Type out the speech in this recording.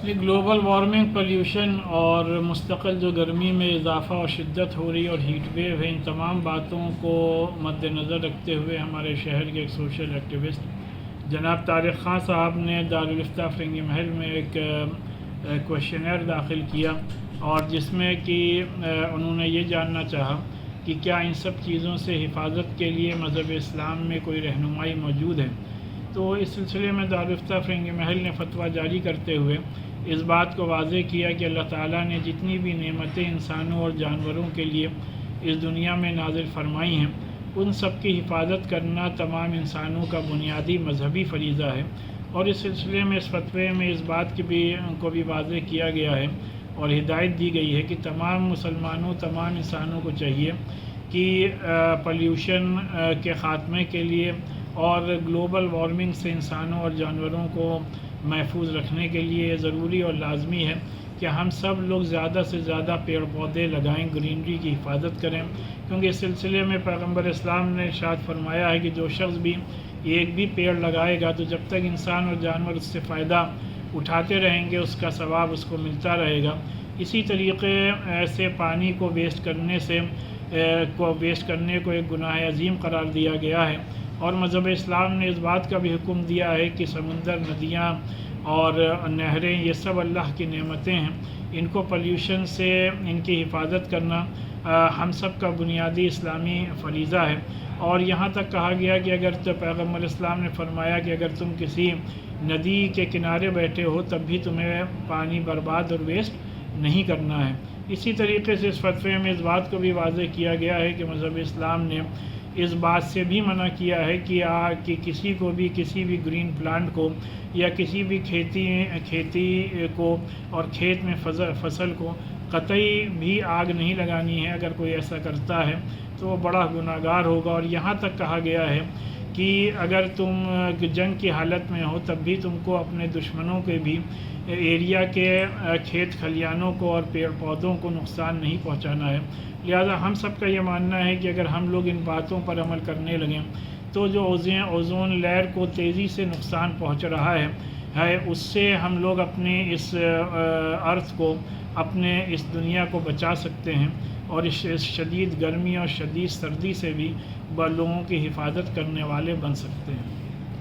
یہ global warming, pollution اور مستقل جو گرمی میں اضافہ اور شدت ہو رہی ہے اور ہیٹ ویو ہے، ان تمام باتوں کو مد نظر رکھتے ہوئے ہمارے شہر کے ایک سوشل ایکٹیوسٹ جناب طارق خان صاحب نے دارالافتاء فرنگی محل میں ایک کوشچنر داخل کیا، اور جس میں کہ انہوں نے یہ جاننا چاہا کہ کیا ان سب چیزوں سے حفاظت کے لیے مذہب اسلام میں کوئی رہنمائی موجود ہے۔ تو اس سلسلے میں دارالافتاء فرنگی محل نے فتویٰ جاری کرتے ہوئے اس بات کو واضح کیا کہ اللہ تعالیٰ نے جتنی بھی نعمتیں انسانوں اور جانوروں کے لیے اس دنیا میں نازل فرمائی ہیں، ان سب کی حفاظت کرنا تمام انسانوں کا بنیادی مذہبی فریضہ ہے۔ اور اس سلسلے میں اس فتوے میں اس بات کو بھی واضح کیا گیا ہے اور ہدایت دی گئی ہے کہ تمام مسلمانوں، تمام انسانوں کو چاہیے کہ پولیوشن کے خاتمے کے لیے اور گلوبل وارمنگ سے انسانوں اور جانوروں کو محفوظ رکھنے کے لیے یہ ضروری اور لازمی ہے کہ ہم سب لوگ زیادہ سے زیادہ پیڑ پودے لگائیں، گرینری کی حفاظت کریں، کیونکہ اس سلسلے میں پیغمبر اسلام نے ارشاد فرمایا ہے کہ جو شخص بھی ایک بھی پیڑ لگائے گا تو جب تک انسان اور جانور اس سے فائدہ اٹھاتے رہیں گے اس کا ثواب اس کو ملتا رہے گا۔ اسی طریقے سے پانی کو ویسٹ کرنے کو ایک گناہ عظیم قرار دیا گیا ہے، اور مذہب اسلام نے اس بات کا بھی حکم دیا ہے کہ سمندر، ندیاں اور نہریں یہ سب اللہ کی نعمتیں ہیں، ان کو پولیوشن سے ان کی حفاظت کرنا ہم سب کا بنیادی اسلامی فریضہ ہے۔ اور یہاں تک کہا گیا کہ اگر تو پیغمبر اسلام نے فرمایا کہ اگر تم کسی ندی کے کنارے بیٹھے ہو تب بھی تمہیں پانی برباد اور ویسٹ نہیں کرنا ہے۔ اسی طریقے سے اس فتوے میں اس بات کو بھی واضح کیا گیا ہے کہ مذہب اسلام نے اس بات سے بھی منع کیا ہے کہ کسی کو بھی کسی بھی گرین پلانٹ کو یا کسی بھی کھیتی کو اور کھیت میں فصل کو قطعی بھی آگ نہیں لگانی ہے۔ اگر کوئی ایسا کرتا ہے تو وہ بڑا گناہ گار ہوگا، اور یہاں تک کہا گیا ہے کہ اگر تم جنگ کی حالت میں ہو تب بھی تم کو اپنے دشمنوں کے بھی ایریا کے کھیت کھلیانوں کو اور پیڑ پودوں کو نقصان نہیں پہنچانا ہے۔ لہذا ہم سب کا یہ ماننا ہے کہ اگر ہم لوگ ان باتوں پر عمل کرنے لگیں تو جو اوزون لیئر کو تیزی سے نقصان پہنچ رہا ہے اس سے ہم لوگ اپنے اس ارتھ کو، اپنے اس دنیا کو بچا سکتے ہیں، اور اس شدید گرمی اور شدید سردی سے بھی لوگوں کی حفاظت کرنے والے بن سکتے ہیں۔